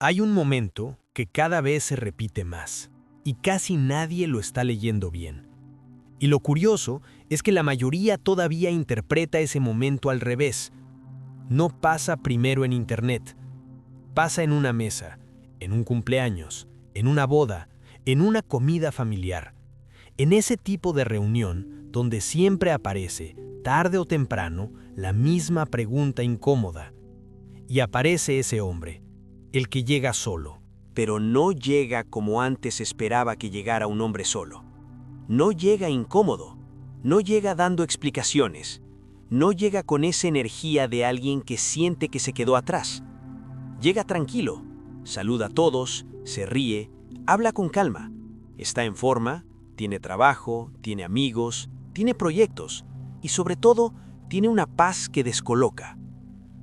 Hay un momento que cada vez se repite más, y casi nadie lo está leyendo bien. Y lo curioso es que la mayoría todavía interpreta ese momento al revés. No pasa primero en Internet, pasa en una mesa, en un cumpleaños, en una boda, en una comida familiar. En ese tipo de reunión donde siempre aparece, tarde o temprano, la misma pregunta incómoda. Y aparece ese hombre, el que llega solo. Pero no llega como antes esperaba que llegara un hombre solo. No llega incómodo, no llega dando explicaciones, no llega con esa energía de alguien que siente que se quedó atrás. Llega tranquilo, saluda a todos, se ríe, habla con calma, está en forma, tiene trabajo, tiene amigos, tiene proyectos y sobre todo tiene una paz que descoloca.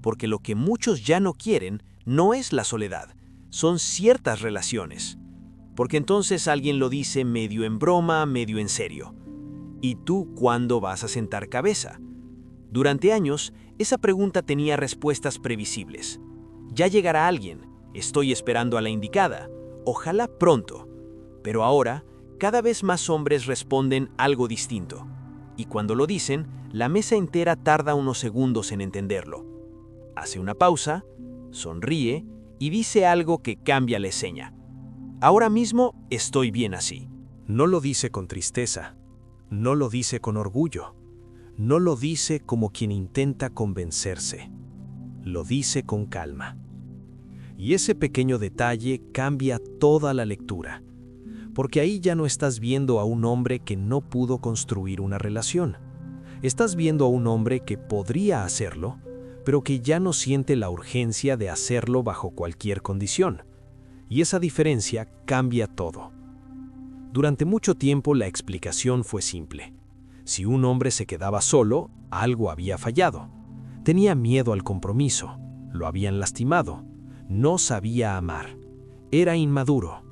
Porque lo que muchos ya no quieren no es la soledad, son ciertas relaciones. Porque entonces alguien lo dice medio en broma, medio en serio. ¿Y tú cuándo vas a sentar cabeza? Durante años, esa pregunta tenía respuestas previsibles. Ya llegará alguien, estoy esperando a la indicada, ojalá pronto. Pero ahora, cada vez más hombres responden algo distinto. Y cuando lo dicen, la mesa entera tarda unos segundos en entenderlo. Hace una pausa, sonríe y dice algo que cambia la escena. Ahora mismo estoy bien así. No lo dice con tristeza, no lo dice con orgullo, no lo dice como quien intenta convencerse, lo dice con calma. Y ese pequeño detalle cambia toda la lectura, porque ahí ya no estás viendo a un hombre que no pudo construir una relación. Estás viendo a un hombre que podría hacerlo, pero que ya no siente la urgencia de hacerlo bajo cualquier condición. Y esa diferencia cambia todo. Durante mucho tiempo la explicación fue simple. Si un hombre se quedaba solo, algo había fallado. Tenía miedo al compromiso, lo habían lastimado, no sabía amar, era inmaduro,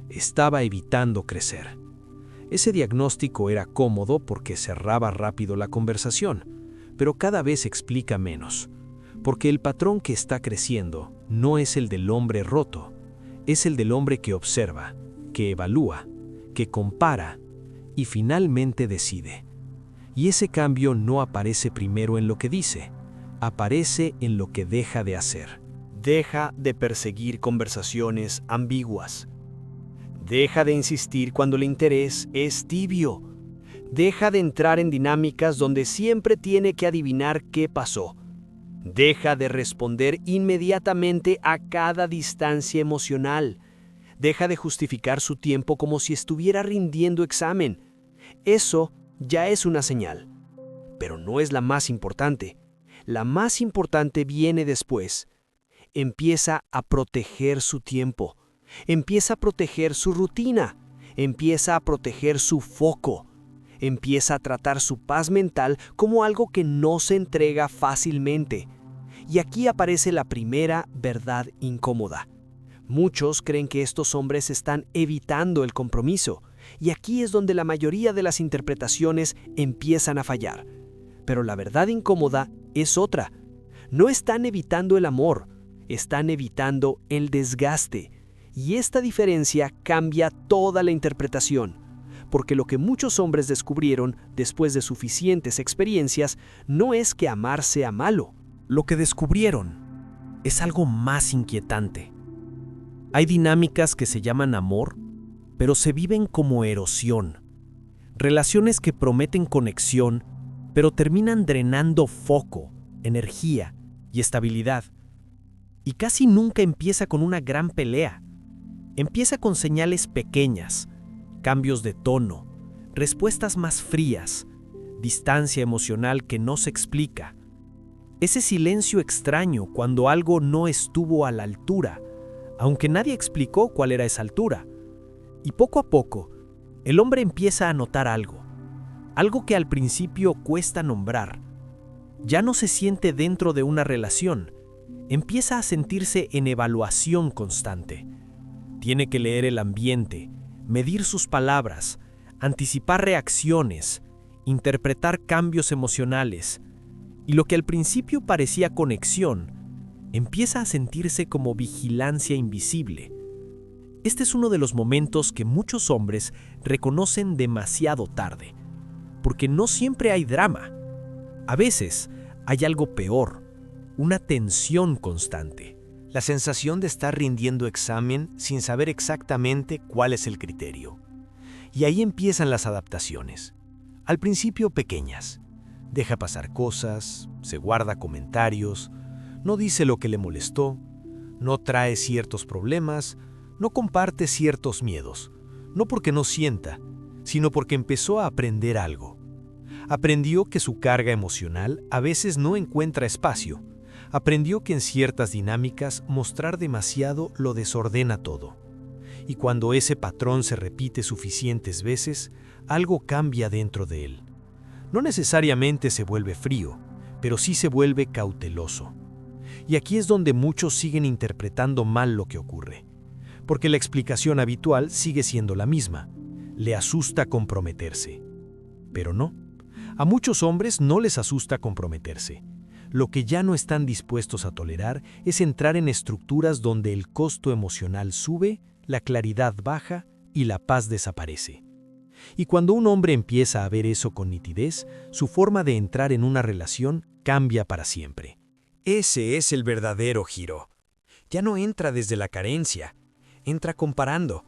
estaba evitando crecer. Ese diagnóstico era cómodo porque cerraba rápido la conversación, pero cada vez explica menos, porque el patrón que está creciendo no es el del hombre roto, es el del hombre que observa, que evalúa, que compara y finalmente decide. Y ese cambio no aparece primero en lo que dice, aparece en lo que deja de hacer. Deja de perseguir conversaciones ambiguas. Deja de insistir cuando el interés es tibio. Deja de entrar en dinámicas donde siempre tiene que adivinar qué pasó. Deja de responder inmediatamente a cada distancia emocional. Deja de justificar su tiempo como si estuviera rindiendo examen. Eso ya es una señal. Pero no es la más importante. La más importante viene después. Empieza a proteger su tiempo. Empieza a proteger su rutina. Empieza a proteger su foco. Empieza a tratar su paz mental como algo que no se entrega fácilmente. Y aquí aparece la primera verdad incómoda. Muchos creen que estos hombres están evitando el compromiso, y aquí es donde la mayoría de las interpretaciones empiezan a fallar. Pero la verdad incómoda es otra. No están evitando el amor, están evitando el desgaste. Y esta diferencia cambia toda la interpretación, porque lo que muchos hombres descubrieron después de suficientes experiencias no es que amar sea malo. Lo que descubrieron es algo más inquietante. Hay dinámicas que se llaman amor, pero se viven como erosión. Relaciones que prometen conexión, pero terminan drenando foco, energía y estabilidad. Y casi nunca empieza con una gran pelea. Empieza con señales pequeñas, cambios de tono, respuestas más frías, distancia emocional que no se explica. Ese silencio extraño cuando algo no estuvo a la altura, aunque nadie explicó cuál era esa altura. Y poco a poco, el hombre empieza a notar algo que al principio cuesta nombrar. Ya no se siente dentro de una relación, empieza a sentirse en evaluación constante. Tiene que leer el ambiente, medir sus palabras, anticipar reacciones, interpretar cambios emocionales. Y lo que al principio parecía conexión, empieza a sentirse como vigilancia invisible. Este es uno de los momentos que muchos hombres reconocen demasiado tarde, porque no siempre hay drama. A veces hay algo peor, una tensión constante. La sensación de estar rindiendo examen sin saber exactamente cuál es el criterio. Y ahí empiezan las adaptaciones. Al principio pequeñas. Deja pasar cosas, se guarda comentarios, no dice lo que le molestó, no trae ciertos problemas, no comparte ciertos miedos, no porque no sienta, sino porque empezó a aprender algo. Aprendió que su carga emocional a veces no encuentra espacio. Aprendió que en ciertas dinámicas mostrar demasiado lo desordena todo. Y cuando ese patrón se repite suficientes veces, algo cambia dentro de él. No necesariamente se vuelve frío, pero sí se vuelve cauteloso. Y aquí es donde muchos siguen interpretando mal lo que ocurre. Porque la explicación habitual sigue siendo la misma. Le asusta comprometerse. Pero no. A muchos hombres no les asusta comprometerse. Lo que ya no están dispuestos a tolerar es entrar en estructuras donde el costo emocional sube, la claridad baja y la paz desaparece. Y cuando un hombre empieza a ver eso con nitidez, su forma de entrar en una relación cambia para siempre. Ese es el verdadero giro. Ya no entra desde la carencia, entra comparando.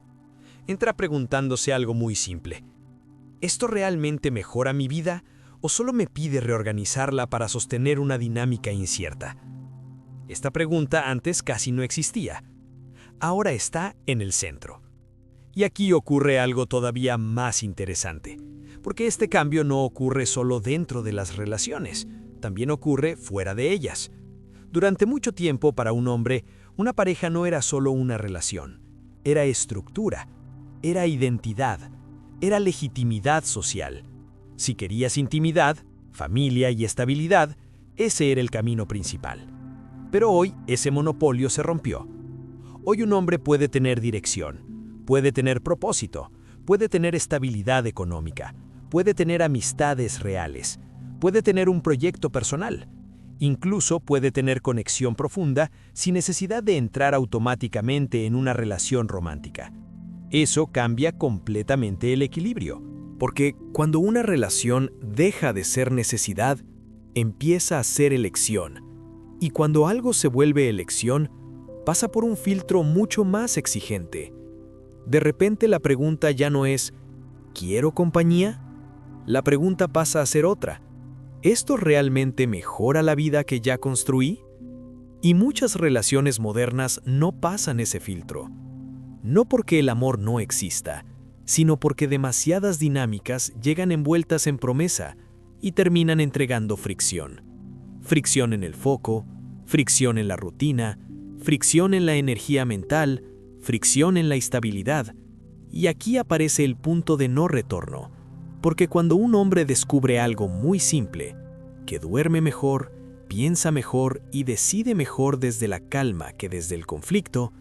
Entra preguntándose algo muy simple. ¿Esto realmente mejora mi vida o solo me pide reorganizarla para sostener una dinámica incierta? Esta pregunta antes casi no existía. Ahora está en el centro. Y aquí ocurre algo todavía más interesante, porque este cambio no ocurre solo dentro de las relaciones, también ocurre fuera de ellas. Durante mucho tiempo, para un hombre, una pareja no era solo una relación, era estructura, era identidad, era legitimidad social. Si querías intimidad, familia y estabilidad, ese era el camino principal. Pero hoy ese monopolio se rompió. Hoy un hombre puede tener dirección, puede tener propósito, puede tener estabilidad económica, puede tener amistades reales, puede tener un proyecto personal, incluso puede tener conexión profunda sin necesidad de entrar automáticamente en una relación romántica. Eso cambia completamente el equilibrio. Porque cuando una relación deja de ser necesidad, empieza a ser elección. Y cuando algo se vuelve elección, pasa por un filtro mucho más exigente. De repente la pregunta ya no es ¿quiero compañía? La pregunta pasa a ser otra. ¿Esto realmente mejora la vida que ya construí? Y muchas relaciones modernas no pasan ese filtro. No porque el amor no exista, sino porque demasiadas dinámicas llegan envueltas en promesa y terminan entregando fricción. Fricción en el foco, fricción en la rutina, fricción en la energía mental, fricción en la estabilidad. Y aquí aparece el punto de no retorno, porque cuando un hombre descubre algo muy simple, que duerme mejor, piensa mejor y decide mejor desde la calma que desde el conflicto,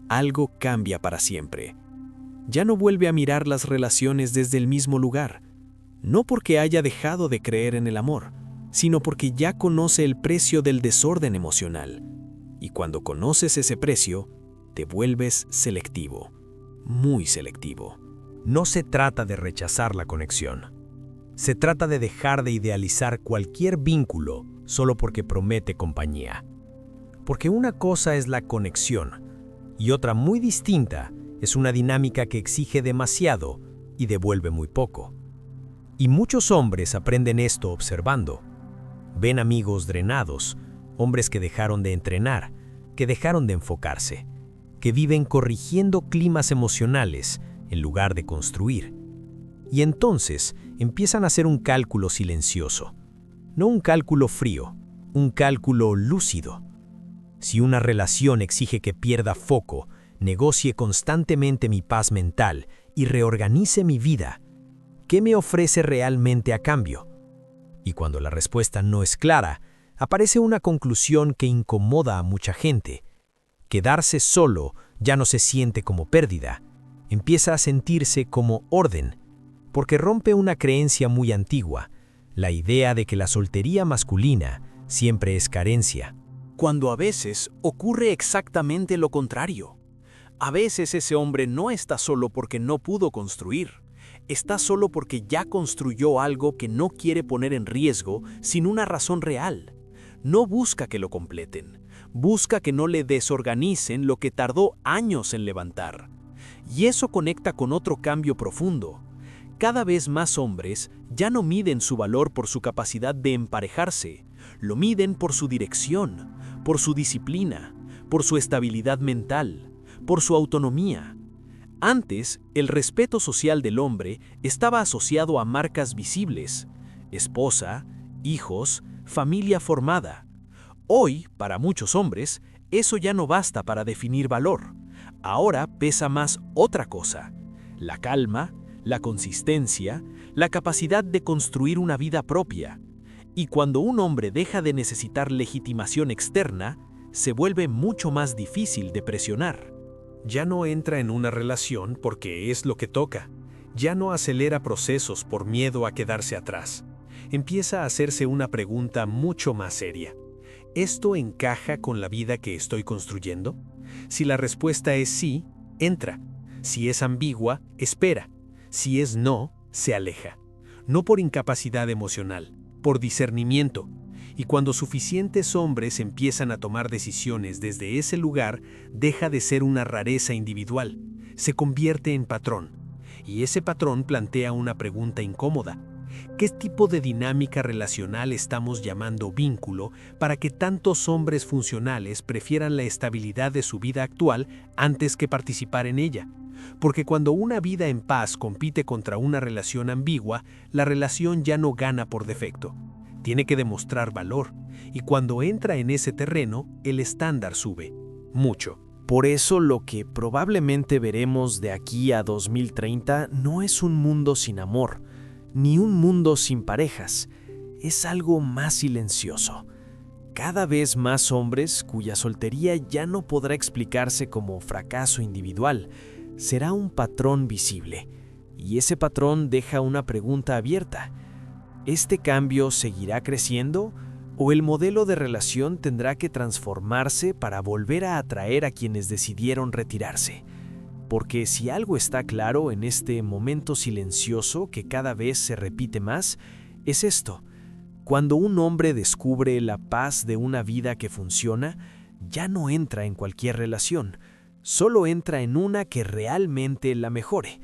algo cambia para siempre. Ya no vuelve a mirar las relaciones desde el mismo lugar, no porque haya dejado de creer en el amor, sino porque ya conoce el precio del desorden emocional. Y cuando conoces ese precio, te vuelves selectivo, muy selectivo. No se trata de rechazar la conexión. Se trata de dejar de idealizar cualquier vínculo solo porque promete compañía. Porque una cosa es la conexión y otra muy distinta es una dinámica que exige demasiado y devuelve muy poco. Y muchos hombres aprenden esto observando. Ven amigos drenados, hombres que dejaron de entrenar, que dejaron de enfocarse, que viven corrigiendo climas emocionales en lugar de construir. Y entonces empiezan a hacer un cálculo silencioso, no un cálculo frío, un cálculo lúcido. Si una relación exige que pierda foco, negocie constantemente mi paz mental y reorganice mi vida, ¿qué me ofrece realmente a cambio? Y cuando la respuesta no es clara, aparece una conclusión que incomoda a mucha gente. Quedarse solo ya no se siente como pérdida, empieza a sentirse como orden, porque rompe una creencia muy antigua, la idea de que la soltería masculina siempre es carencia. cuando a veces ocurre exactamente lo contrario. A veces ese hombre no está solo porque no pudo construir, está solo porque ya construyó algo que no quiere poner en riesgo sin una razón real. No busca que lo completen, busca que no le desorganicen lo que tardó años en levantar. Y eso conecta con otro cambio profundo. Cada vez más hombres ya no miden su valor por su capacidad de emparejarse, lo miden por su dirección, por su disciplina, por su estabilidad mental, por su autonomía. Antes, el respeto social del hombre estaba asociado a marcas visibles: esposa, hijos, familia formada. Hoy, para muchos hombres, eso ya no basta para definir valor. Ahora pesa más otra cosa: la calma, la consistencia, la capacidad de construir una vida propia. Y cuando un hombre deja de necesitar legitimación externa, se vuelve mucho más difícil de presionar. Ya no entra en una relación porque es lo que toca. Ya no acelera procesos por miedo a quedarse atrás. Empieza a hacerse una pregunta mucho más seria. ¿Esto encaja con la vida que estoy construyendo? Si la respuesta es sí, entra. Si es ambigua, espera. Si es no, se aleja. No por incapacidad emocional, por discernimiento. Y cuando suficientes hombres empiezan a tomar decisiones desde ese lugar, deja de ser una rareza individual, se convierte en patrón. Y ese patrón plantea una pregunta incómoda. ¿Qué tipo de dinámica relacional estamos llamando vínculo para que tantos hombres funcionales prefieran la estabilidad de su vida actual antes que participar en ella? Porque cuando una vida en paz compite contra una relación ambigua, la relación ya no gana por defecto. Tiene que demostrar valor, y cuando entra en ese terreno, el estándar sube, mucho. Por eso lo que probablemente veremos de aquí a 2030 no es un mundo sin amor, ni un mundo sin parejas, es algo más silencioso. Cada vez más hombres cuya soltería ya no podrá explicarse como fracaso individual, será un patrón visible, y ese patrón deja una pregunta abierta. ¿Este cambio seguirá creciendo o el modelo de relación tendrá que transformarse para volver a atraer a quienes decidieron retirarse? Porque si algo está claro en este momento silencioso que cada vez se repite más, es esto: cuando un hombre descubre la paz de una vida que funciona, ya no entra en cualquier relación, solo entra en una que realmente la mejore.